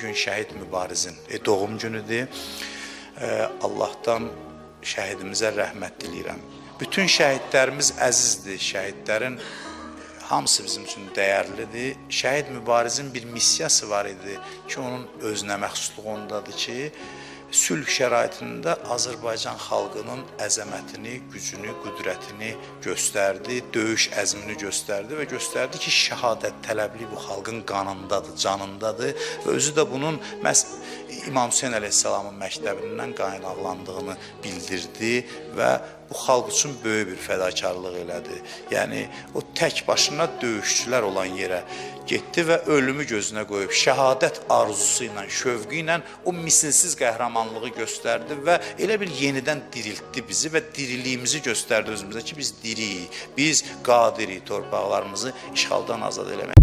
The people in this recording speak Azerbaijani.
Gün şəhid mübarizin doğum günüdür. Allahdan şəhidimizə rəhmət diləyirəm. Bütün şəhidlərimiz əzizdir. Şəhidlərin hamısı bizim üçün dəyərlidir. Şəhid mübarizin bir missiyası var idi ki, onun özünə məxsusluğu ondadır ki, sülh şəraitində Azərbaycan xalqının əzəmətini, gücünü, qüdrətini göstərdi, döyüş əzmini göstərdi və göstərdi ki, şəhadət tələbli bu xalqın qanındadır, canındadır və özü də bunun məhz İmam Hüseyn əleyhissalamın məktəbindən qaynaqlandığını bildirdi və bu xalq üçün böyük bir fədakarlıq elədi. Yəni, o tək başına döyüşçülər olan yerə getdi və ölümü gözünə qoyub, şəhadət arzusu ilə, şövqü ilə o misilsiz qəhrəmanlığı göstərdi və elə bir yenidən diriltdi bizi və diriliyimizi göstərdi özümüzə ki, biz diriyik, biz qadirik torpaqlarımızı işğaldan azad eləmək.